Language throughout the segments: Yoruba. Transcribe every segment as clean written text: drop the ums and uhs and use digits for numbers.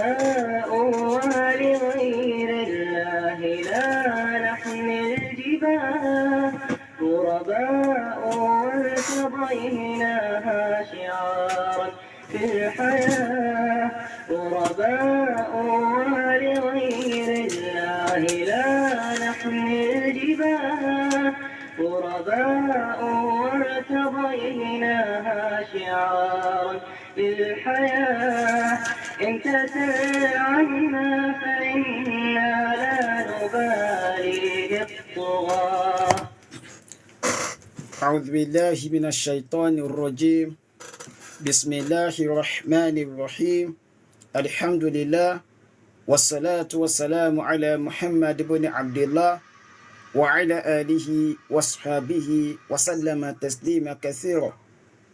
غرباء ولغير الله لا نحمل الجباه غرباء وارتضيناها شعارا في الحياة غرباء ولغير الله لا نحمل الجباه غرباء وارتضيناها شعارا للحياة إن تسل عنا فإنا لا نبالي بالطغاة. أعوذ بالله من الشيطان الرجيم. بسم الله الرحمن الرحيم. الحمد لله والصلاة والسلام على محمد بن عبد الله وعلى آله وصحبه وسلم تسليما كثيرا.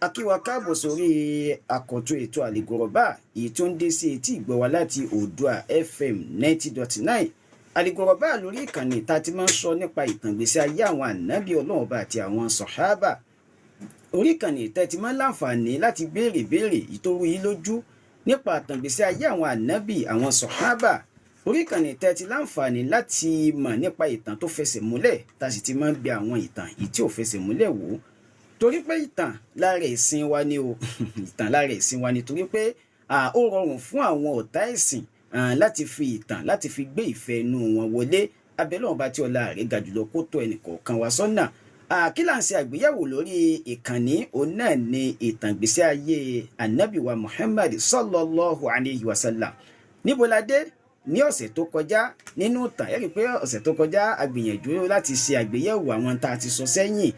Akíwa káàbọ̀ sórí àkọ́tún ètò Àlìgọ̀rọ̀bá èyí tó ń dé sí etí ìgbọ́ wa láti Oòduà FM 90.9. Àlìgọ̀rọ̀bá lórí ìkànnì tá a ti máa ń sọ nípa ìtàn ìgbésí ayé àwọn ànábì Ọlọ́run Ọba àti àwọn sàhábà. Orí ìkànnì tẹ́ ti máa ń láǹfààní láti béèrè èyí tó rú yín lójú nípa ìtàn ìgbésí ayé àwọn ànábì àwọn sàhábà. Orí ìkànnì tẹ́ ti láǹfààní láti mọ̀ nípa ìtàn tó fẹsẹ̀ múlẹ̀ tá a sì ti máa ń bẹ àwọn ìtàn èyí tí ò fẹsẹ̀ múlẹ̀ wò. Torí pé ìtàn lára ẹ̀sìn wa ni o ìtàn lára ẹ̀sìn wa ni torí pé ó rọrùn fún àwọn ọ̀tá ẹ̀sìn láti fi ìtàn láti fi gbé ìfẹ́ inú wọn wọlé. Abẹ́lẹ́ ọba tí ọlá rẹ̀ ga jùlọ kó tọ́ ẹnìkọ̀ọ̀kan wa sọ́nà. Kí là ń ṣe àgbéyẹ̀wò lórí ìkànnì òun náà ni ìtàn ìgbésí ayé Ànábì wa Muhammad sallallahu alayhi wa sallam. Níbo la dé ní ọ̀sẹ̀ tó kọjá nínú ìtàn? Ẹ rí i pé ọ̀sẹ̀ tó kọjá a gbìyànjú láti ṣe àgbéyẹ̀wò àwọn tá a ti sọ sẹ́yìn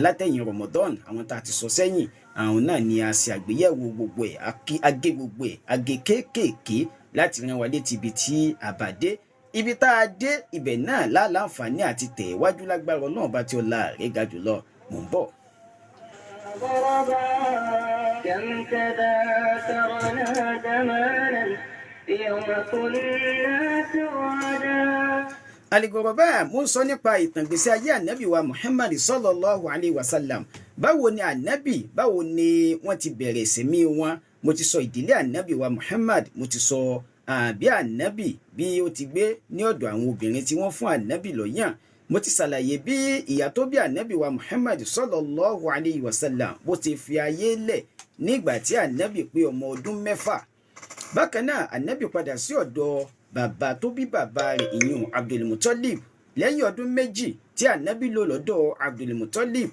látẹ̀yìn Ramadan. Àwọn tá a ti sọ sẹ́yìn àwọn náà ni a ṣe àgbéyẹ̀wò gbogbo ẹ̀ agé gbogbo ẹ̀ agé kéékèèké láti rán wa létí ibi tí a bá dé. Ibi tá a dé ibẹ̀ náà láǹfààní àti tẹ̀ wájú lágbára Ọlọ́run bá tí ọlá rẹ̀ ga jùlọ. Mò ń bọ̀. كم تذاكرنا زمانا يوم كنا سعدا. Àlìgọ̀rọ̀bá mo ń sọ nípa ìtàn ìgbésí ayé ànábì wa Muhammad sallallahu alayhi wa sallam. Báwo ni ànábì báwo ni wọ́n ti bẹ̀rẹ̀ ìsẹ̀mí wọn? Mo ti sọ ìdílé ànábì wa Muhammad, mo ti sọ bí ànábì bí ó ti gbé ní ọ̀dọ̀ àwọn obìnrin tí wọ́n fún ànábì lọ́yàn. Mo ti ṣàlàyé bí ìyá tó bí ànábì wa Muhammad sallallahu alayhi wa sallam bó ti fi ayé lẹ̀ nígbà tí ànábì pé ọmọ ọdún 6. Bákan náà ànábì padà sí ọ̀dọ̀ bàbá tó bí bàbá rẹ̀ ìyún Abdulmutalib lẹ́yìn ọdún 2 tí ànábì lò lọ́dọ̀ Abdulmutalib.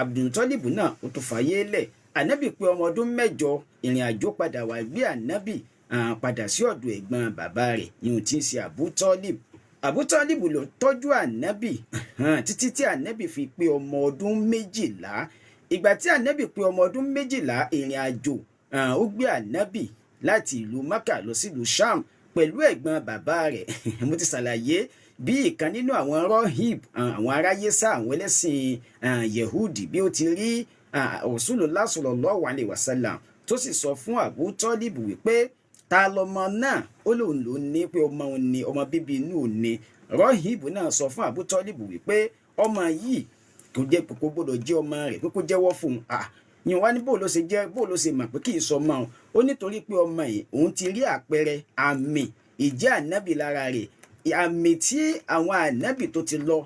Abdulmutalib náà ó tún fàyè lẹ̀. Ànábì pé ọmọ ọdún 8 ìrìn àjò padà wá gbé ànábì padà sí ọ̀dọ̀ ẹ̀gbọ́n bàbá rẹ̀ ìyún tí ń ṣe Abutalib. Abutalib ló tọ́jú ànábì títí tí ànábì fi pé ọmọ ọdún 12. Ìgbà tí ànábì pé ọmọ ọdún 12 ìrìn àjò ó gbé ànábì láti ìlú Mákà lọ sí ìlú Sham pẹ̀lú ẹ̀gbọ́n bàbá rẹ̀. Mo ti ṣàlàyé bí ìkan nínú àwọn rohib àwọn aráyésá àwọn ẹlẹ́sìn Yehudi bí ó ti rí Rasulullah sallallahu alaihi wasallam tó sì sọ fún Abutalib wípé ta lọmọ náà, ó lóun ló ní pé ọmọ òun ni ọmọ bíbí inú òun ni. Rohib náà sọ fún Abutalib wípé ọmọ yìí kò gbọdọ̀ jẹ́ ọmọ rẹ̀ pé kó jẹ́wọ́ fún un. Yìí wá ní bó ló ṣe mọ̀ pé kì í sọ ọmọ òun. Ó nítorí pé ọmọ yìí òun ti rí àpẹẹrẹ àmì ìjẹ́ ànábì lára rẹ̀, àmì tí àwọn ànábì tó ti lọ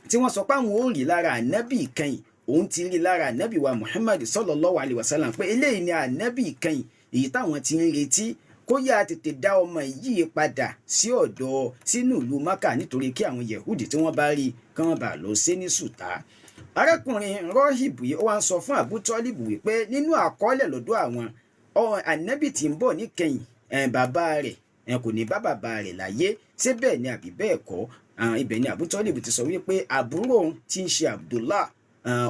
tí wọ́n sọ pé àwọn ò rí lára ànábì ìkẹyìn òun ti rí lára ànábì wa Muhammad sallallahu alaihi wasallam pé eléyìí ni ànábì ìkẹyìn èyí táwọn ti ń retí. Kó yá tètè dá ọmọ yìí padà sí ọ̀dọ̀ sínú ìlú Mákà nítorí kí àwọn Yehudi tí wọ́n bá rí kí wọ́n bá lọ sí ní sùtá. Arákùnrin Rohib yìí ó wá ń sọ fún Abutalib wípé nínú àkọọ́lẹ̀ lọ́dọ̀ àwọn ànábì tí ń bọ̀ níkẹyìn bàbá rẹ̀ kò ní bá bàbá rẹ̀ láyé. Ṣé bẹ́ẹ̀ ni àbí bẹ́ẹ̀ kọ́? Ibẹ̀ ni Abutalib ti sọ wípé àbúrò tí ń ṣe Abdullah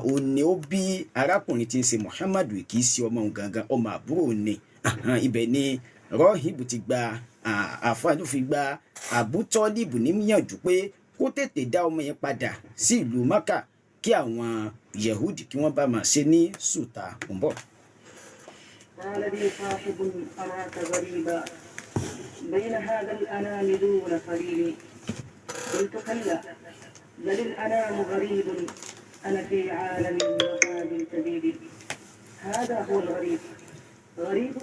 òun ni ó bí arákùnrin tí ń ṣe Muhammad kì í ṣe ọmọ òun gangan, ọmọ àbúrò ni. Ibẹ̀ ni Rohib ti gba àfáàní fi gba Abutalib níyànjú pé kó tètè dá ọmọ yẹn padà sí ìlú Mákà kí àwọn Yehudi kí wọ́n bá máa ṣe ní sùtà. ń bọ̀. قال لي صاحب أراك غريبا بين هذا الأنام دون خليل قلت كلا بل الأنام غريب أنا في عالم وهاب كبير هذا هو الغريب غريب.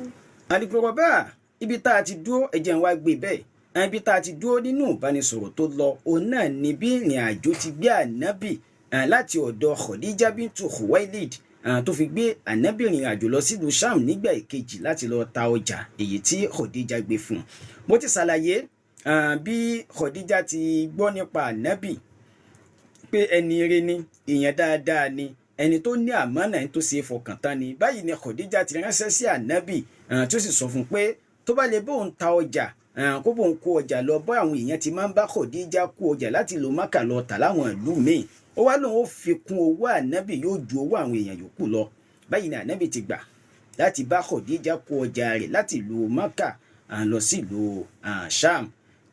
Àlìgọ̀rọ̀bá ibi tá a ti dúró ẹ jẹ́ n wá gbé bẹ́ẹ̀ ibi tá a ti dúró nínú ìbánisọ̀rọ̀ tó lọ òun náà ni bí ìrìn àjò ti gbé ànábì láti ọ̀dọ̀ Khadija bintu Khuwailid tó fi gbé ànábì rìn àjò lọ sílùú Sham nígbà ìkejì láti lọ ta ọjà èyí tí Khadija gbé fún un. Mo ti ṣàlàyé bí Khadija ti gbọ́ nípa ànábì pé ẹni ire ni èèyàn dáadáa ni ẹni tó ní àmánà ẹni tó ṣe é fọkàn tán ni. Báyìí ni Khadija ti ránṣẹ́ sí ànábì tó sì sọ fún un pé tó bá lè bóun ta ọjà kó bóun kó ọjà lọ bọ́ àwọn èèyàn ti máa ń bá Khadija kó ọjà láti lo Mákà lọ tà láwọn ìlú míì. Ó wá lóun ó fi kún owó ànábì yóò ju owó àwọn èèyàn yòókù lọ. Báyìí ni ànábì ti gbà láti bá Khadija kó ọjà rẹ̀ láti ìlú Mákà lọ sí ìlú Sham.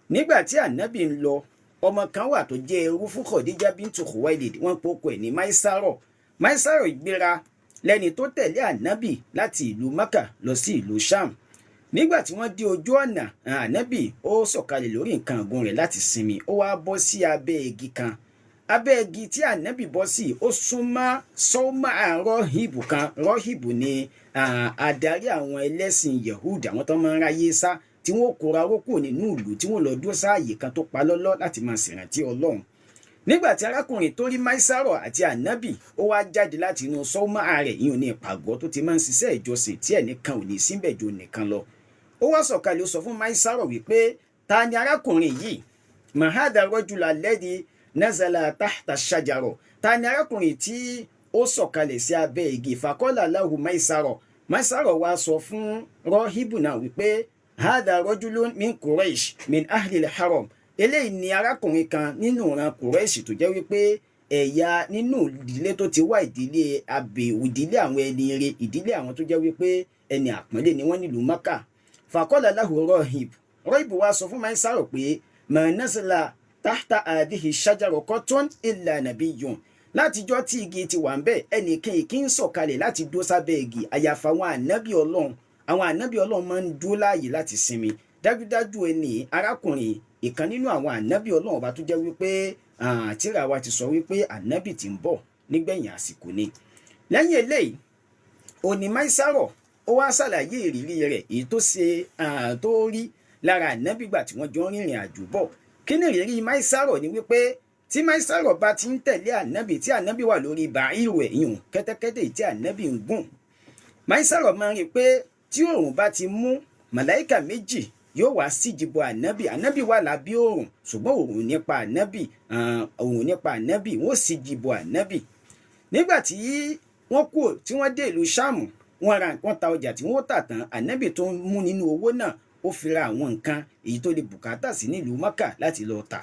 Nígbà tí ànábì ń lọ ọmọ kan wà tó jẹ́ ẹrú fún Khadija bintu Khuwailid wọ́n pòkò ẹ̀ ní Maisaro ìgbéra lẹ́ni tó tẹ̀lé ànábì láti ìlú Mákà lọ sí ìlú Sham. Nígbà tí wọ́n dé ojú ọ̀nà ànábì ó sọ̀kalẹ̀ lórí nǹkan ọ̀gùn rẹ̀ láti sinmi ó wá bọ́ sí abẹ́ igi kan. Abẹ́ igi tí ànábì bọ́ sí ó súnmọ́ sọ́mà rọ́hìbù kan. Rọ́hìbù ni adarí àwọn ẹlẹ́sìn Yehud àwọn tó máa ń ráyé sá tí wọ́n kóra rókò nínú ìlú tí wọ́n lọ dúró sáàyè kan tó pa lọ́lọ́ láti máa ṣèrántí Ọlọ́run. Nígbà tí arákùnrin tó rí Maisaro àti ànábì ó wá jáde láti inú sọ́mà rẹ̀ ìyún ní ìpàgọ́ tó ti máa ń ṣiṣẹ́ ìjọsìn tí ẹnìkan ò ní síbẹ̀ ju nìkan lọ. Ó wá sọ̀kalẹ̀ ó sọ fún Maisaro wípé ta ni arákùnrin yìí mahada rọ́jùlá lẹ́dí nazala tahta shajaro ta ni arákùnrin tí ó sọ̀kalẹ̀ sí abẹ́ igi faqala lahu Maisaro wá sọ fún rọ́hìbù náà wípé hada rọ́jùlún min Quraysh min ahlil haram eléyìí ni arákùnrin kan nínú ìran Quraysh tó jẹ́ wípé ẹ̀yà nínú ìdílé tó ti wá ìdílé ìdílé àwọn ẹni ire ìdílé àwọn tó jẹ́ wípé ẹni àpọ́nlé ni wọ́n nílùú Mákà. Faqala lahu rọ́hìbù wá sọ fún Maisaro pé ma nazala tahta hadhihi shajara qatun illa nabiyyun látijọ́ tí igi ti wà ń bẹ̀ ẹnìkan kì í sọ̀kalẹ̀ láti dó sábẹ́ igi àyàfà àwọn ànábì Ọlọ́run máa ń dúró láàyè láti sinmi. Dájúdájú ẹni arákùnrin ìkan nínú àwọn ànábì Ọlọ́run ọba tó jẹ́ wípé tírà wa ti sọ wípé ànábì tí ń bọ̀ nígbẹ̀yìn àsìkò ni. Lẹ́yìn eléyìí òní Maisaro ó wá ṣàlàyé ìrírí rẹ̀ èyí tó ṣe tó rí lára ànábì gbà tí wọ́n jọ ń rìnrìn àjò bọ̀. Kí ni ìrírí Maisaro ni wípé tí Maisaro bá ti ń tẹ̀lé ànábì tí ànábì wà lórí bàírù ẹ̀ ìyún kẹ́tẹ́kẹ́tẹ́ tí ànábì ń gùn, Maisaro máa ń rí i pé tí oòrùn bá ti mú màláìkà méjì yóò wá síjìbò ànábì wà lábí oòrùn ṣùgbọ́n oòrùn nípa ànábì wọ́n síjìbò ànábì. Nígbà tí wọ́n kú tí wọ́n dé ìlú Ṣáàmù wọ́n ta ọjà tí wọ́n tà tán ànábì tó ń mú nínú owó náà ó fi ra àwọn nǹkan èyí tó lè bùkátà sí nílùú Mákà láti lọ tà.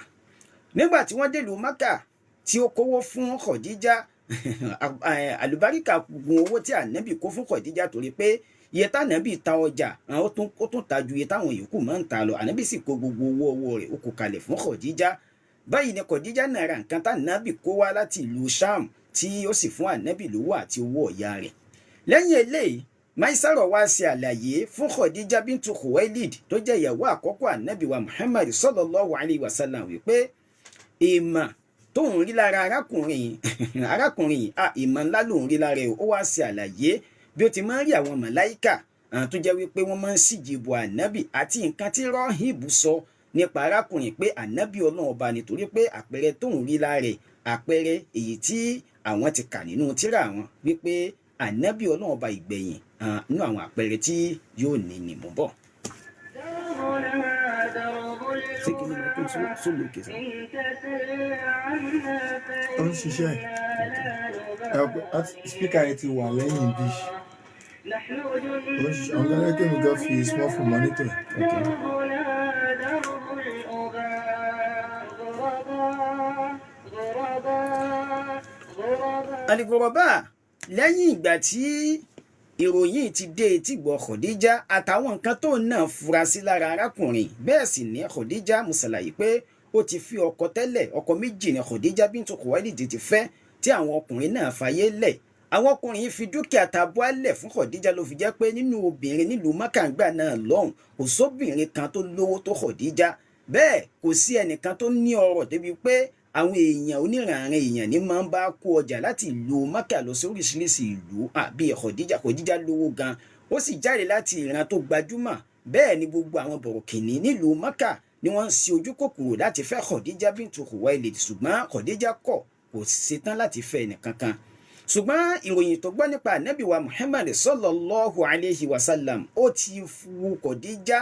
Nígbà tí wọ́n dé ìlú Mákà tí ó kówó fún Khadija àlùbáríkà gun owó tí ànábì kó fún Khadija torí pé iye tànábì ta ọjà ó tún ta ju iye táwọn yòókù máa ń ta lọ. Ànábì sì kó gbogbo owó rẹ̀ ó kó kalẹ̀ fún Khadija. Báyìí ni Khadija náà ra nǹkan tànábì kó wá láti ìlú Sham tí ó sì fún ànábì lówó àti owó ọ̀yà rẹ̀. Lẹ́yìn eléyìí Maisaro wá ṣe àlàyé fún Khadija bintu Khuwailid tó jẹ́ ìyàwó àkọ́kọ́ ànábì wa Muhammad sallallahu alayhi wa sallam wípé ìmọ̀ tó ń rí lára arákùnrin ìmọ̀ ńlá ló ń rí lára ẹ̀. Ó wá ṣe àlàyé bí ó ti máa ń rí àwọn màláìkà tó jẹ́ wípé wọ́n máa ń síjìbò ànábì àti nǹkan tí rọ́hìbù sọ nípa arákùnrin pé ànábì Ọlọ́run ọba nítorí pé àpẹẹrẹ tó ń rí lára rẹ̀ àpẹẹrẹ èyí tí àwọn ti kà nínú tírà wọn wípé ànábì Ọlọ́run ọba ìgbẹ̀yìn nínú àwọn àpẹẹrẹ tí yóò ní ní mú bọ̀. Ó ń ṣiṣẹ́ spíkà yẹn ti wà lẹ́yìn bí àwọn gẹ́gẹ́ mi gan fi small phone monitor. Al-Ghuraba lẹ́yìn ìgbà tí ìròyìn ti dé etí gbọ́ Khadija àtàwọn nǹkan tó náà fura sí lára arákùnrin bẹ́ẹ̀ sì ní Khadija mo ṣàlàyé pé ó ti fi ọkọ tẹ́lẹ̀ ọkọ méjì ní Khadija bintu Khuwailid ti fẹ́ tí àwọn ọkùnrin náà fàyè lẹ̀. Àwọn ọkùnrin yìí fi dúkìá tabua lẹ̀ fún Khadija ló fi jẹ́ pé nínú obìnrin nílùú Mákàngbà náà lọ́hùn kò sóbìnrin kan tó lówó tó Khadija bẹ́ẹ̀ kò sí ẹnìkan tó ní ọrọ̀ débi pé àwọn èèyàn oníranran èèyàn ní máa ń bá kó ọjà láti ìlú Mákà lọ sí oríṣiríṣi ìlú bíi Khadija lówó gan ó sì jáde láti ìran tó gbajúmọ̀ bẹ́ẹ̀ ni gbogbo àwọn bọ̀rọ̀kìnní nílùú Mákà ni wọ́n ń ṣe ojú kòkòrò láti fẹ́ Khadija bintu Khuwailid ṣùgbọ́n Khadija kọ̀ kò ṣetán láti fẹ́ ẹnìkankan. ṣùgbọ́n ìròyìn tó gbọ́ nípa ànábì wa Muhammad sallallahu alayhi wa sallam ó ti wu Khadija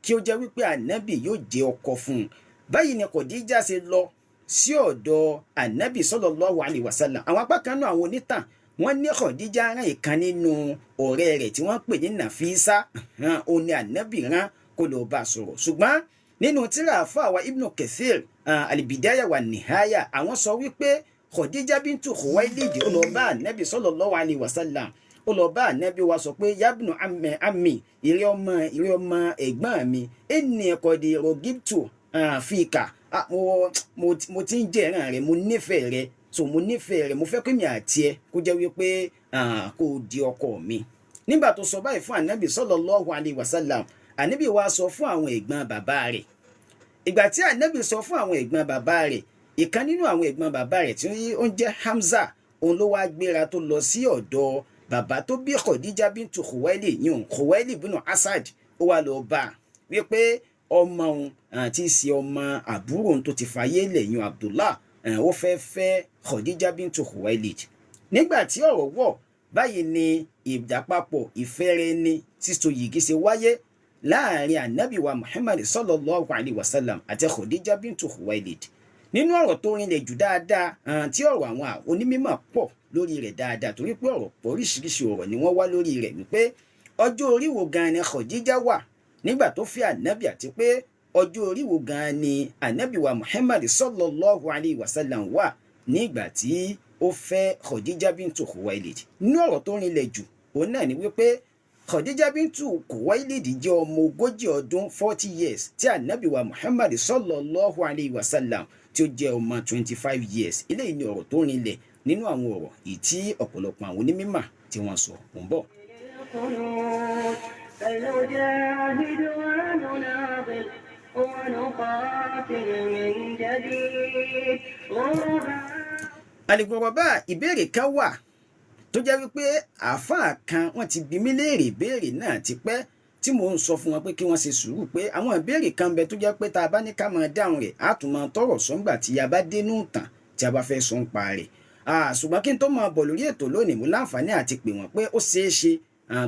kí ó jẹ́ wípé ànábì yóò jẹ́ ọkọ fún un. báyìí ni Khadija ṣe lọ sí ọ̀dọ̀ ànábì sallallahu alayhi wa sallam. àwọn apá kan náà àwọn onítàn wọ́n ní Khadija rán ìkan nínú ọ̀rẹ́ rẹ̀ tí wọ́n pè ní Nàfísà òun ni ànábì rán kó lọ bá a sọ̀rọ̀. ṣùgbọ́n nínú tírà àfáà wa Ibn Kathir al-Bidaya wa Nihaya àwọn sọ wípé Khadija bintu Khuwailid ó lọ bá ànábì sallallahu alayhi wa sallam. ó lọ bá ànábì wa sọ pé yabnu ammi ìrẹ́ ọmọ ẹ̀gbọ́n mi inni qad rogibtu fika mo ti ń jẹ́ ẹ̀ràn rẹ̀ mo nífẹ̀ẹ́ rẹ̀ so mo nífẹ̀ẹ́ rẹ̀ mo fẹ́ kí mi àti ẹ kó jẹ́ wípé kó di ọkọ mi. nígbà tó sọ báyìí fún ànábì sallallahu alayhi wa sallam ànábì wa sọ fún àwọn ẹ̀gbọ́n bàbá rẹ̀. ìgbà tí ànábì sọ fún àwọn ẹ̀gbọ́n bàbá rẹ̀ ìkan nínú àwọn ẹ̀gbọ́n bàbá rẹ̀ tí ó ń jẹ́ Hamza òun ló wá gbéra tó lọ sí ọ̀dọ̀ bàbá tó bí Khadija bintu Khuwailid yìí Khuwailid ibn Asad ó wá lọ bá wípé ọmọ òun àti ìsì ọmọ àbúrò òun tó ti fàyè lẹ́yìn Abdullah ó fẹ́ fẹ́ Khadija bintu Khuwailid. nígbà tí ọ̀rọ̀ wọ̀ báyìí ni ìdàpapọ̀ ìfẹ́rẹ́ni síso yìgì ṣe wáyé láàrin ànábì wa Muhammad sallallahu alayhi wa sallam àti Khadija bintu Khuwailid. nínú ọ̀rọ̀ tó rinlẹ̀ jù dáadáa tí ọ̀rọ̀ àwọn onímọ̀ pọ̀ lórí rẹ̀ dáadáa torí pé ọ̀rọ̀ oríṣiríṣi ọ̀rọ̀ ni wọ́n wá lórí rẹ̀ wípé ọjọ́ orí wo gan ni Khadija wà nígbà tó fẹ́ ànábì àti pé ọjọ́ orí wo gan ni ànábì wa Muhammad sallallahu alayhi wa sallam wà nígbà tí ó fẹ́ Khadija bintu Khuwailid. nínú ọ̀rọ̀ tó rinlẹ̀ jù òun náà ni wípé Khadija bintu Khuwailid jẹ́ ọmọ 40 ọdún 40 years tí ànábì wa Muhammad sallallahu alayhi wa sallam tí ó jẹ́ ọmọ 25 years. eléyìí ni ọ̀rọ̀ tó rinlẹ̀ nínú àwọn ọ̀rọ̀ èyí tí ọ̀pọ̀lọpọ̀ àwọn onímọ̀ tí wọ́n sọ ń bọ̀. فنجاهد ونناضل ونقاتل من جديد Al-Ghuraba ìbéèrè kan wà tó jẹ́ wípé àáfàá kan wọ́n ti bi mí léèrè ìbéèrè náà ti pẹ́ tí mò ń sọ fún wọn pé kí wọ́n ṣe sùúrù pé àwọn ìbéèrè kan bẹ tó jẹ́ pé tá a bá ní ká máa dáhùn rẹ̀ á tún máa tọrọ sọ́ngbà tí a bá dénú tàn tí a bá fẹ́ sọ ń pa rẹ̀. ṣùgbọ́n kí n tó máa bọ̀ lórí ètò lónìí mo láǹfààní àti pè wọ́n pé ó ṣeé ṣe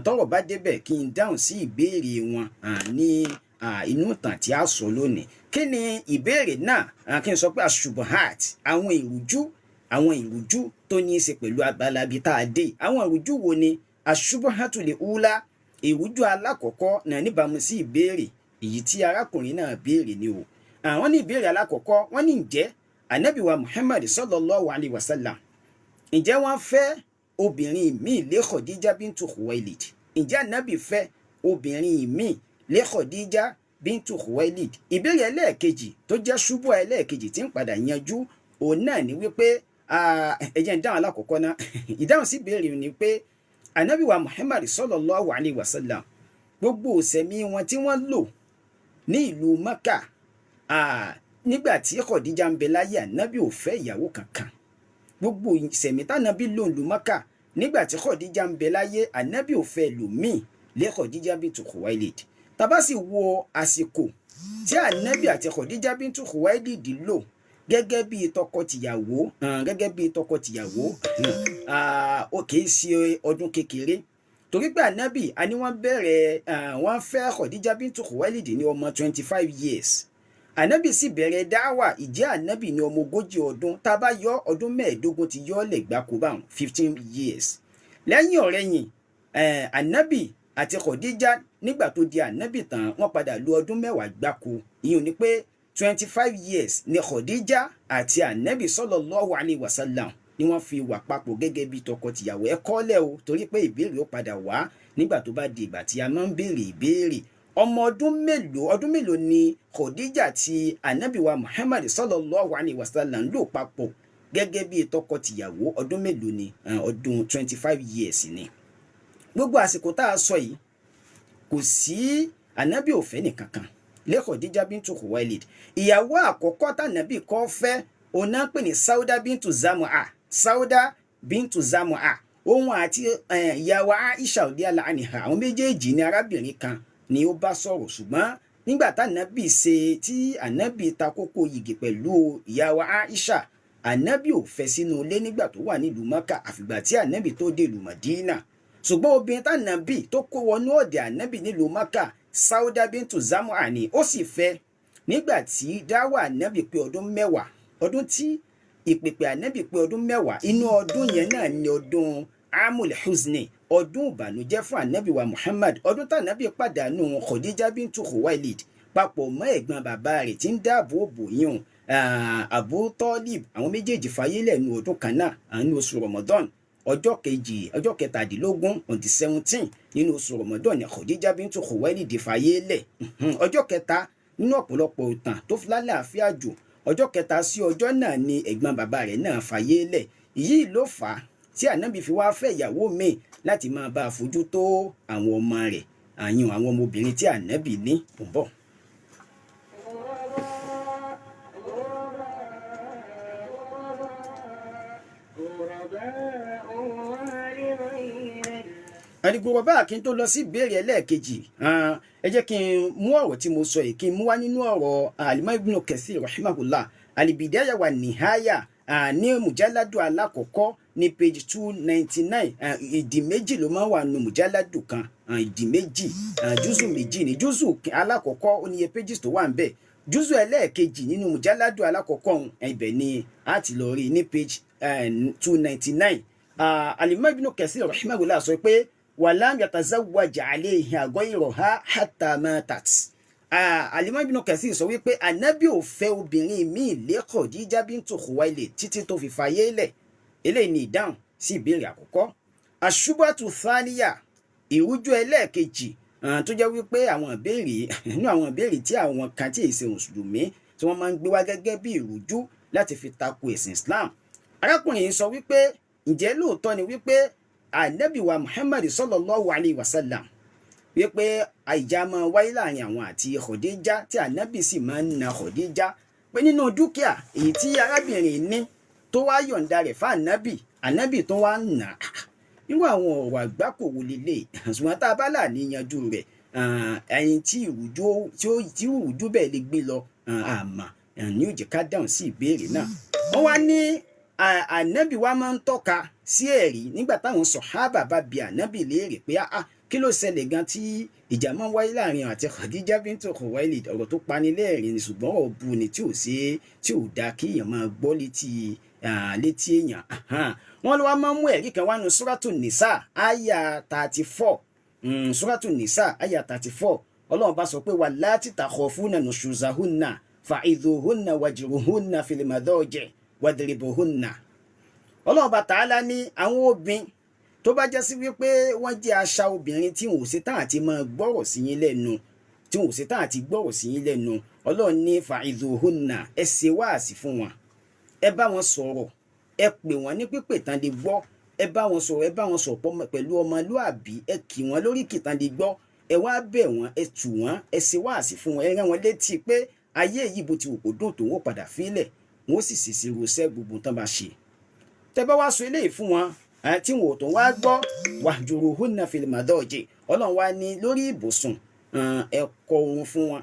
tọ́rọ̀ bá débẹ̀ kí n dáhùn sí ìbéèrè wọn ní inú ìtàn tí a sọ lónìí. kí ni ìbéèrè náà kí n sọ pé asubuhat àwọn ìrújú tó ní í ṣe pẹ̀lú abalabi tá a dé. àwọn ìrújú wo ni asubuhatul ula ìrújú alákọ̀ọ́kọ́ náà níbàámu sí ìbéèrè èyí tí arákùnrin náà béèrè ni o. àwọn ní ìbéèrè alákọ̀ọ́kọ́ wọ́n ní ǹjẹ́ ànábì wa Muhammad sallallahu alayhi wa sallam ǹjẹ́ wọ́n fẹ́ obìnrin míì lé Khadija bintu Khuwailid. ǹjẹ́ ànábì fẹ́ obìnrin míì lé Khadija bintu Khuwailid. ìbéèrè ẹlẹ́ẹ̀kejì tó jẹ́ ṣubú ẹlẹ́ẹ̀kejì tí ń padà yanjú òun náà ni wípé ẹ̀jẹ̀ ń dáhùn alákọ̀ọ́kọ́ náà ìdáhùn sí ìbéèrè ni pé ànábì wa Muhammad sallallahu alayhi wa sallam gbogbo ìṣẹ̀mí wọn tí wọ́n lò ní ìlú Mákà nígbà tí Khadija ń bẹ láyé ànábì ò fẹ́ ìyàwó kankan. gbogbo ìṣẹ̀mí tánàbí lò ń lu Mákà nígbà tí Khadija ń bẹ láyé ànábì ò fẹ́ lòmíì lé Khadija bintu Khuwailid. tá bá sì wo àsìkò tí ànábì àti Khadija bintu Khuwailid lò gẹ́gẹ́ bí tọkọtìyàwó ó kìí ṣe ọdún kékeré torí pé ànábì a ní wọ́n bẹ̀rẹ̀ wọ́n fẹ́ Khadija bintu Khuwailid ní ọmọ 25 years. ànábì sì bẹ̀rẹ̀ dáwà ìjẹ́ ànábì ní ọmọ 40 ọdún tá a bá yọ ọdún 15 ti yọ lẹ̀ gbáko báwọn 15 years. lẹ́yìn ọ̀rẹ́yìn ànábì àti Khadija nígbà tó di ànábì tán wọ́n padà lo ọdún 10 gbáko. ìyẹn ni pé 25 years ni Khadija àti ànábì sallallahu alayhi wa sallam ni wọ́n fi wà papọ̀ gẹ́gẹ́ bí tọkọtìyàwó. ẹ kọ́lẹ̀ o torí pé ìbéèrè ó padà wá nígbà tó bá di ìgbà tí a máa ń béèrè ìbéèrè. ọmọ ọdún mélòó ni Khadija àti ànábì wa Muhammad sallallahu alayhi wa sallam lò papọ̀ gẹ́gẹ́ bí tọkọtìyàwó ọdún mélòó ni ọdún 25 years ni. gbogbo àsìkò tá a sọ yìí kò sí ànábì ò fẹ́ nìkankan lé Khadija bintu Khuwailid. ìyàwó àkọ́kọ́ tànàbì kọ́ fẹ́ òun náà pè ní Sauda bintu Zam'a òun àti ìyàwó Aisha radiyallahu anha àwọn méjèèjì ní arábìnrin kan ni ó bá sọ̀rọ̀ ṣùgbọ́n nígbà tánàbì ṣe tí ànábì ta kókó yìgì pẹ̀lú ìyá wa Aisha ànábì ò fẹ́ sínú ilé nígbà tó wà nílùú Mọ́kà àfìgbà tí ànábì tó dé ìlú Mádínà ṣùgbọ́n obìnrin tánàbì tó kó wọnú ọ̀dẹ̀ ànábì nílùú Mọ́kà Sauda bintu Zam'a ni ó sì fẹ́ nígbà tí dáwà ànábì pé ọdún mẹ́wàá ọdún tí ìpèpè ànábì pé ọdún mẹ́wàá inú ọdún yẹn náà ni ọdún amul huzni ọdún ìbànújẹ́ fún ànábì wa Muhammad ọdún tànábì pàdánù Khadija bintu Khuwailid papọ̀ mọ́ ẹ̀gbọ́n bàbá rẹ̀ tí ń dáàbò bò yín Abu Talib àwọn méjèèjì fayé lẹ́nu ọdún kan náà àánú oṣù Ramadan ọjọ́ kẹtàdínlógún on the 17 nínú oṣù Ramadan ni Khadija bintu Khuwailid fayé lẹ̀ ọjọ́ kẹta nínú ọ̀pọ̀lọpọ̀ ìtàn tó fi lálàáfíà jù ọjọ́ kẹta sí ọjọ́ náà ni ẹ̀gbọ́n bàbá rẹ̀ náà fayé lẹ̀ èyí ló fà á tí ànábì fi wá fẹ́ ìyàwó míì láti máa bá a fojú tó àwọn ọmọ rẹ̀ àyàn àwọn ọmọbìnrin tí ànábì ní ń bọ̀. àdìgbò bàbá kí n tó lọ sí ìbéèrè ẹlẹ́ẹ̀kejì ẹ jẹ́ kí n mú ọ̀rọ̀ tí mo sọ yìí kí n mú wá nínú ọ̀rọ̀ Al-Imam Ibn Kathir rahimahullah Al-Bidaya wa Nihaya ní mùjáládù alákọ̀ọ́kọ́ ní page 299 ìdí méjì ló máa ń wà nù mùjáládù kan ìdí méjì júzù méjì ní júzù alákọ̀ọ́kọ́ ó níye pages tó wà ń bẹ̀ júzù ẹlẹ́ẹ̀kejì nínú mùjáládù alákọ̀ọ́kọ́ ibẹ̀ ni a ti lọ rí ní page 299 Al-Imam Ibn Kathir rahimahullah sọ pé walam yatazawwaj alayha ghayruha hatta matat. Al-Imam Ibn Kathir sọ wípé ànábì ò fẹ́ obìnrin míì lé Khadija bintu Khuwailid títí tó fi fayé lẹ̀ eléyìí ni ìdáhùn sí ìbéèrè àkọ́kọ́. Ashubatu thaniya ìrújú ẹlẹ́ẹ̀kejì tó jẹ́ wípé àwọn ìbéèrè nínú àwọn ìbéèrè tí àwọn kan tí èsè mùsùlùmí tí wọ́n máa ń gbé wá gẹ́gẹ́ bí ìrújú láti fi tako ẹ̀sìn Islam. arákùnrin yìí sọ wípé ǹjẹ́ lóòótọ́ ni wípé ànábì wa Muhammad sallallahu alayhi wa sallam wípé àìjà máa wáyé láàrin àwọn àti Khadija tí ànábì sì máa ń na Khadija pé nínú dúkìá èyí tí arábìnrin ní tó wá yọ̀ǹda rẹ̀ fún ànábì tó wá ń nà irú àwọn ọ̀rọ̀ àgbákò wo lélẹ̀ ṣùgbọ́n tá a bá là níyanjú rẹ̀ ẹyin tí ìrújú bẹ́ẹ̀ lè gbé lọ àmà ní òjì ká dáhùn sí ìbéèrè náà wọ́n wá ní ànábì wa máa ń tọ́ka sí ẹ̀rí nígbà táwọn sọ̀hábà bá bi ànábì léèrè pé kí ló ṣẹlẹ̀ gan tí ìjà máa ń wáyé láàrin àti Khadija bintu Khuwailid ọ̀rọ̀ tó pani lẹ́ẹ̀rín ni ṣùgbọ́n ọ̀bù ni tí ò dáa kí èèyàn máa gbọ́ létí èèyàn wọ́n ló wá máa ń mú ẹ̀rí kan wá nu Suratu Nisa àyà 34 Suratu Nisa àyà 34 Ọlọ́run bá sọ pé wallati takhafuna nushuzahunna fa'idhuhunna wajruhunna fil madaji' wadribuhunna. Ọlọ́run bá Ta'ala ní àwọn obìnrin tó bá jẹ́ sí wípé wọ́n jẹ́ aṣa obìnrin tí wọn ò ṣetán àti máa gbọ́rọ̀ sí yín lẹ́nu tí wọn ò ṣetán àti gbọ́rọ̀ sí yín lẹ́nu Ọlọ́run ní fa'idhuhunna ẹ ṣe wáàsí fún wọn ẹ bá wọn sọ̀rọ̀ ẹ pè wọ́n ní pípè tán lè gbọ́ ẹ bá wọn sọ̀rọ̀ pẹ̀lú ọmọlúàbí ẹ kì wọ́n lórí kìtàn lè gbọ́ ẹ wá bẹ̀ wọ́n ẹ tù wọ́n ẹ ṣe wáàsí fún wọn ẹ rán wọn létí pé ayé yìí bó ti wù kó dùn tó wọ́n padà fílẹ̀ wọ́n sì ṣèṣe rosẹ́ gbogbo tán bá ṣe tẹ́ bá wá sọ eléyìí fún wọn tí wọn ò tó wá gbọ́ wahjuruhunna fil madaji Ọlọ́run wá ní lórí ibùsùn ẹ kọ orun fún wọn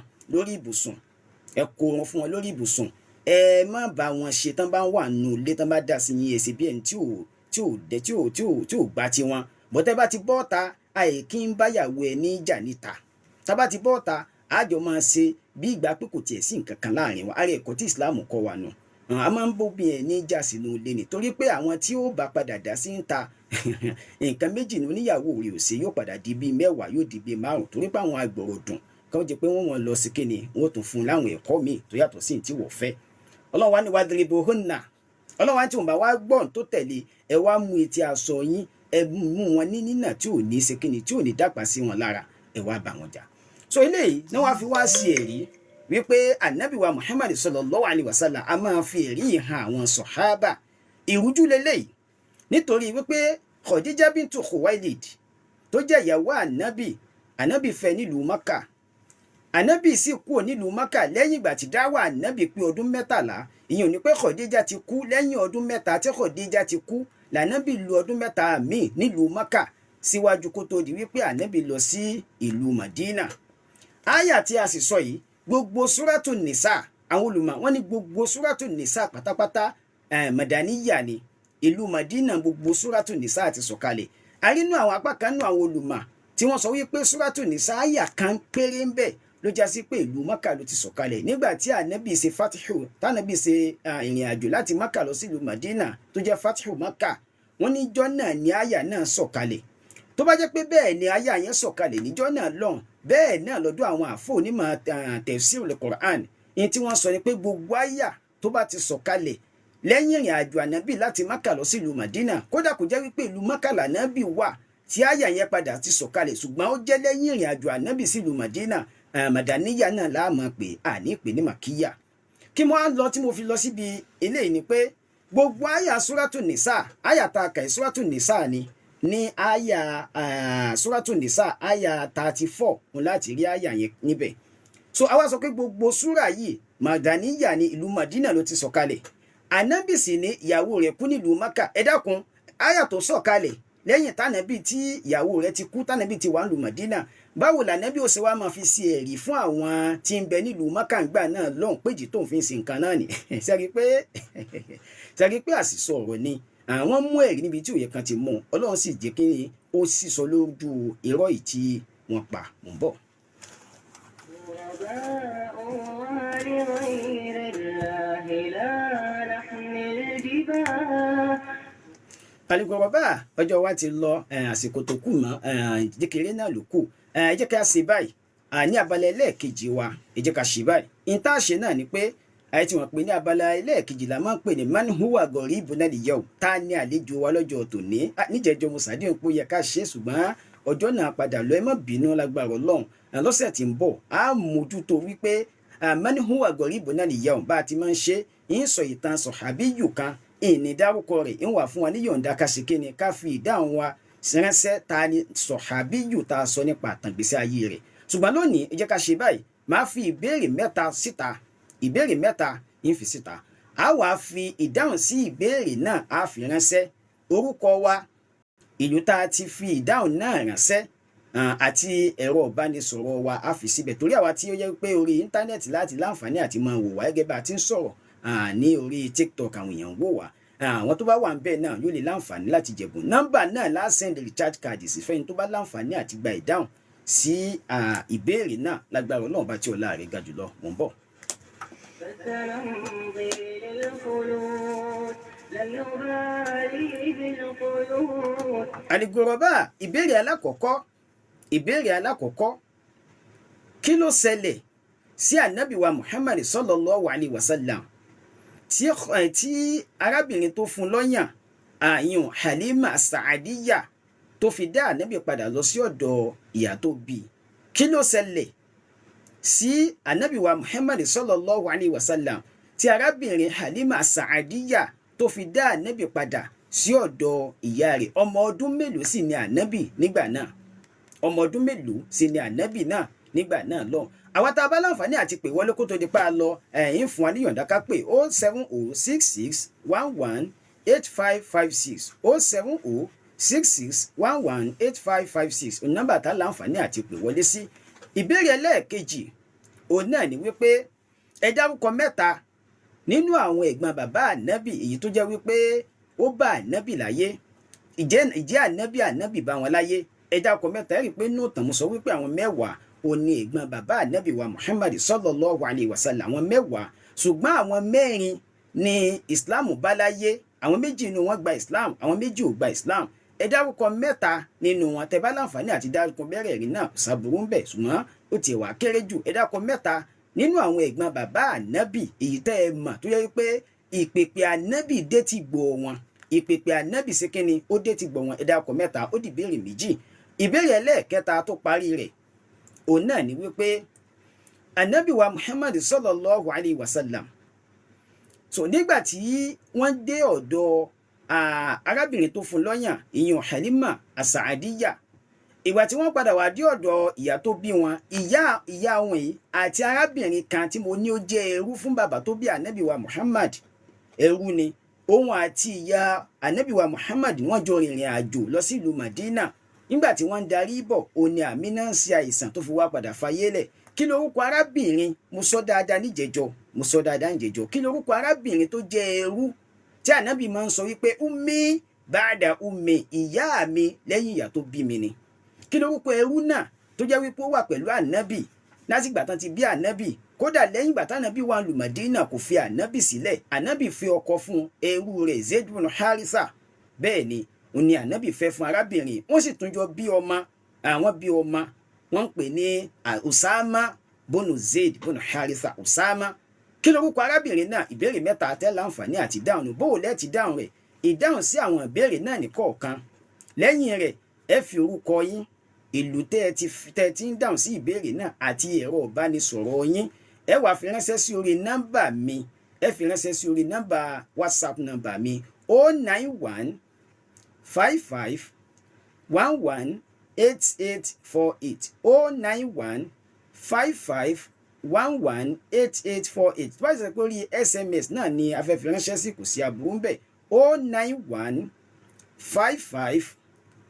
lórí ibùsùn ẹ má bá wọn ṣe tán bá wà nù ilé tán bá dà sí yín èsì bí ẹni tí ò gbá tiwọn bọ́tẹ́ bá ti bọ́ ta àìkí ń báyàwó ẹ ní ìjà níta tá bá ti bọ́ ta àjọ máa ṣe bí ìgbà pé kò tiẹ̀ sí nǹkan kan láàrin wa ààrẹ ẹ̀kọ́ tí Islam kọ́ wa nù a máa ń bóbi ẹ̀ ní ìjà sínú ilé ni torí pé àwọn tí ó bá padà dá sí ń ta nǹkan méjì ní oníyàwó rẹ̀ ò ṣe yóò padà di bíi mẹ́wàá yóò di bíi 5 torí pé àwọn agbọ̀rọ̀ dùn kàn jẹ́ pé wọ́n lọ sí kíni wọ́n tún fún láwọn ẹ̀kọ́ míì tó yàtọ̀ sí tí wọ́n fẹ́ Ọlọ́run wá ní wadribuhunna Ọlọ́run wá tí wọ́n bá wá gbọ́n tó tẹ̀lé ẹ wá mú etí aṣọ yín ẹ mú wọn ní nínà tí ò ní ṣe kíni tí ò ní dàgbà sí wọn lára ẹ wá bá wọn jà so eléyìí ni wọ́n á fi wá sí ẹ̀rí wípé ànábì wa Muhammad sallallahu alayhi wa sallam a máa fi ẹ̀rí hàn àwọn sọ̀hábà ìrújú lélẹ́yìí nítorí wípé Khadija bintu Khuwailid tó jẹ́ ìyàwó ànábì fẹ́ nílùú Mákà ànábì sì kúrò nílùú Mákà lẹ́yìn ìgbà tí dáwà ànábì pé ọdún 13 ìyẹn ò ní pé Khadija ti kú lẹ́yìn ọdún 3 tí Khadija ti kú lànábì lu ọdún 3 míì nílùú Mákà síwájú kó tó di wípé ànábì lọ sí ìlú Madina àyà tí a sì sọ yìí gbogbo súrátù nìsà àwọn olùmọ̀ wọ́n ní gbogbo súrátù nìsà pátápátá màdàníyà ni ìlú Madina gbogbo súrátù nìsà ti sọ̀kalẹ̀. àrínú àwọn apá kan nù àwọn olùmọ̀ tí wọ́n sọ wípé súrátù nìsà àyà kan péré ń bẹ ló já sí pé ìlú Mákà ló ti sọ̀kalẹ̀ nígbà tí ànábì ṣe fatihu tànábì ṣe ìrìn àjò láti Mákà lọ sí ìlú Madina tó jẹ́ fatihu Mákà wọ́n níjọ́ náà ni àyà náà sọ̀kalẹ̀. tó bá jẹ́ pé bẹ́ẹ̀ ni àyà yẹn sọ̀kalẹ̀ níjọ́ náà lọ́hùn bẹ́ẹ̀ náà lọ́dọ̀ àwọn àfọ onímọ̀ tafsirul Qur'an ní tí wọ́n sọ ni pé gbogbo àyà tó bá ti sọ̀kalẹ̀ lẹ́yìn ìrìn àjò ànábì láti Mákà lọ sí ìlú Madina kódà kò jẹ́ wípé ìlú Mákà lànábì wà tí àyà yẹn padà ti sọ̀kalẹ̀ ṣùgbọ́n ó jẹ́ lẹ́yìn ìrìn àjò ànábì sí ìlú Madina màdàníyà náà láàmú pé àní pè ní màkíyà. kí mo á lọ tí mo fi lọ síbi eléyìí ni pé gbogbo àyà súrátù nìsà àyà tá a kà í súrátù nìsà ni ní àyà súrátù nìsà àyà 34 mo láti rí àyà yẹn níbẹ̀. so àwa sọ pé gbogbo súrà yìí màdàníyà ní ìlú Madina ló ti sọ̀kalẹ̀. ànábì sì ní ìyàwó rẹ̀ kú nílùú Mákà. ẹ dákun àyà tó sọ̀kalẹ̀ lẹ́yìn tànàbí tí ìyàwó rẹ̀ ti kú tànàbí ti wà nílùú Madina báwo lànàbí ó ṣe wá máa fi ṣe ẹ̀rí fún àwọn tí ń bẹ nílùú Mákà ńgbà náà lọ́hùn péjì tó ń fi ṣe nǹkan náà ni sẹ́rí pé àṣìṣọ ọ̀rọ̀ ni àwọn mú ẹ̀rí níbi tí òye kan ti mú Ọlọ́run sì jẹ́ kí ó sísọ lójú irọ́ yìí tí wọ́n pa mò ń bọ̀. Àlùkòròbá ọjọ́ wa ti lọ àsìkò tó kù mọ́ kékeré náà ló kù ẹ jẹ́ ká ṣe báyìí ní abala ẹlẹ́ẹ̀kejì wa ẹ jẹ́ ká ṣe báyìí ìta ṣe náà ni pé àyè tí wọ́n pè ní abala ẹlẹ́ẹ̀kejì la máa ń pè ní man huwa goribun al-yawm tá ní àlejò wa lọ́jọ́ tòní níjẹ̀jọ́ mùsàdí ń pò yẹ ká ṣe ṣùgbọ́n ọjọ́ náà padà lọ ẹ má bínú lágbára Ọlọ́run lọ́sẹ̀ tí ń bọ̀ á mójútó wípé man huwa goribun al-yawm bá a ti máa ń ṣe ń sọ ìtàn sọ̀hábíyù kan ìní dárúkọ rẹ̀ ń wà fún wa níyọ̀ǹda ká ṣe kíni ká fi ìdáhùn wa ránṣẹ́ ta ni sọ̀hábíyù tá a sọ nípa àtàgbèsè ayé rẹ̀. ṣùgbọ́n lónìí ẹ jẹ́ ká ṣe báyìí máa fi ìbéèrè mẹ́ta síta ìbéèrè mẹ́ta ń fi síta a wà fi ìdáhùn sí ìbéèrè náà a fi ránṣẹ́ orúkọ wa ìlú tá a ti fi ìdáhùn náà ránṣẹ́ àti ẹ̀rọ ìbánisọ̀rọ̀ wa a fi síbẹ̀ torí àwa tí ó yẹ pé orí íńtánẹ́ẹ̀tì láti láǹfààní àti máa wò wá gẹ́gẹ́ bá a ti ń sọ̀rọ̀ ní orí TikTok àwọn èèyàn wò wá àwọn tó bá wà ń bẹ́ẹ̀ náà yóò lè láǹfààní láti jẹ̀bùn nọ́mbà náà láṣẹ́ǹd recharge card sí fẹ́yìn tó bá láǹfààní àti gba ìdáhùn sí ìbéèrè náà lágbára Ọlọ́run bá tí ọlá rẹ̀ ga jùlọ mò ń bọ̀. Àlùkòròbá ìbéèrè alákọ̀ọ́kọ́ kí ló ṣẹlẹ̀ sí ànábì wa Muhammad sallallahu alayhi wa sallam tí arábìnrin tó fún lọ́yàn àyùn Halima Sa'adiyya tó fi dá ànábì padà lọ sí ọ̀dọ̀ ìyá tó bí kí ló ṣẹlẹ̀ sí ànábì wa Muhammad sallallahu alayhi wa sallam tí arábìnrin Halima Sa'adiyya tó fi dá ànábì padà sí ọ̀dọ̀ ìyá rẹ̀ ọmọ ọdún mélòó sì ni ànábì nígbà náà ọmọ ọdún mélòó sì ni ànábì náà nígbà náà lọ àwọn tá a bá láǹfààní àti pè wọlé kó tó di pa lọ ẹ̀yìn fún wa níyọ̀ǹda ká pè 07066118556 07066118556 nọ́mbà tá a láǹfààní àti pè wọlé sí. ìbéèrè ẹlẹ́ẹ̀kejì òun náà ni wípé ẹ dárúkọ mẹ́ta nínú àwọn ẹ̀gbọ́n bàbá ànábì èyí tó jẹ́ wípé ó bá ànábì láyé ìjẹ́ ànábì bá wọn láyé ẹ dárúkọ mẹ́ta ẹ rí i pé nù tàn mo sọ wípé àwọn mẹ́wàá ó ní ẹ̀gbọ́n bàbá ànábì wa Muhammad sallallahu alayhi wa sallam àwọn mẹ́wàá ṣùgbọ́n àwọn mẹ́rin ni Islam bá láyé àwọn méjì nínú wọn gba Islam àwọn méjì ò gba Islam ẹ dárúkọ mẹ́ta nínú wọn tẹ́ bá láǹfààní àti dárúkọ bẹ̀rẹ̀ rí náà ṣàbùrú ń bẹ̀ ṣùgbọ́n ó ti wà kéré jù ẹ dárúkọ mẹ́ta nínú àwọn ẹ̀gbọ́n bàbá ànábì èyí tẹ́ ẹ mọ̀ tó yẹ pé ìpèpè ànábì dé ti gbọ́ wọn ìpèpè ànábì ṣe kíni ó dé ti gbọ́ wọn ẹ dárúkọ mẹ́ta ó di ìbéèrè méjì ìbéèrè ẹlẹ́ẹ̀kẹta tó parí rẹ̀ òun náà ni wípé ànábì wa Muhammad sallallahu alayhi wa sallam so nígbà tí wọ́n dé ọ̀dọ̀ arábìnrin tó fún lọ́yàn ìyẹn Halima Sa'adiyya ìgbà tí wọ́n padà wá dé ọ̀dọ̀ ìyá tó bí wọn ìyá wọn yìí àti arábìnrin kan tí mo ní ó jẹ́ ẹrú fún bàbá tó bí ànábì wa Muhammad ẹrú ni òun àti ìyá ànábì wa Muhammad wọ́n jọ rìnrìn àjò lọ sí ìlú Madina nígbà tí wọ́n ń darí bọ̀ òun ni Àmínà ń ṣe àìsàn tó fi wá padà fayé lẹ̀ kí lorúkọ arábìnrin mo sọ dáadáa níjẹjọ kí lorúkọ arábìnrin tó jẹ́ ẹrú tí ànábì máa ń sọ wípé ummi ba'da ummi, ìyá mi lẹ́yìn ìyá tó bí mi ni. Kí lorúkọ ẹrú náà tó jẹ́ wípé ó wà pẹ̀lú ànábì lásìgbà tán ti bí ànábì, kódà lẹ́yìn ìgbà tánábì wà lù Mádínà kò fi ànábì sílẹ̀, ànábì fi ọkọ fún ẹrú rẹ̀ Zaid ibn Haritha. Bẹ́ẹ̀ ni òun ni ànábì fẹ́ fún arábìnrin, wọ́n sì tún jọ bí ọmọ, àwọn bí ọmọ wọ́n ń pè ní Usama bonu Zaid bonu Haritha Usama. Kí lorúkọ arábìnrin náà? Ìbéèrè mẹ́ta tẹ́ láǹfààní àti dáhùn ní bóò lẹ́ẹ̀tì dáhùn rẹ̀, ìdáhùn sí àwọn ìbéèrè náà ní kọ̀ọ̀kan. Lẹ́yìn rẹ̀ ẹ fi orúkọ yín, ìlú tẹ́ ẹ ti ń dáhùn sí ìbéèrè náà àti ẹ̀rọ ìbánisọ̀rọ̀ yín ẹ wá fi ránṣẹ́ sí orí nọ́mbà mi, ẹ fi ránṣẹ́ sí orí nọ́mbà WhatsApp nọ́mbà mi 091 55 11 8848 091 55 11 8848. tó bá ṣe pé orí SMS náà ni afẹ́fẹ́ ránṣẹ́ sí kò sí aburú ń bẹ̀ 091 55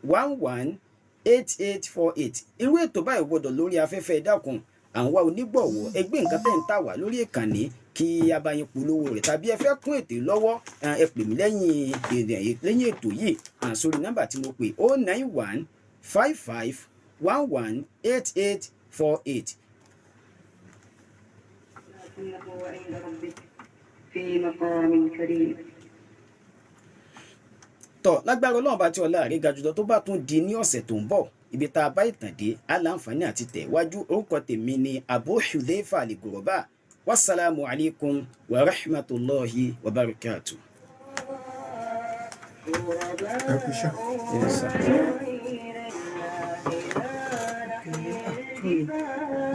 11 8848. irú ètò báyìí gbọdọ̀ lórí afẹ́fẹ́ ẹ dákun àwọn onígbọ̀wọ́ ẹgbẹ́ nǹkan tẹ̀ ń tà wá lórí ìkànnì kí abayín polówó rẹ̀ tàbí ẹ fẹ́ kún ètò lọ́wọ́ ẹ pè mí lẹ́yìn ètò yìí sórí nọ́mbà tí mo pè 091 55 11 8848. وعند ربك في مقام كريم. Tọ́ lágbára Ọlọ́run bá tí ọlá rẹ̀ ga jùlọ tó bá tún di ní ọ̀sẹ̀ tó ń bọ̀ ibi tá a bá ìtàn dé aláǹfààní àti tẹ̀wájú. Orúkọ tèmi ni Abu Hudhaifa Al-Ghuraba. Wassalamu alaikum wa rahmatullahi wa barakatuh. Yes, sir.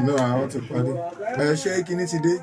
No, àwọn ti parí. Ṣé kíní ti dé?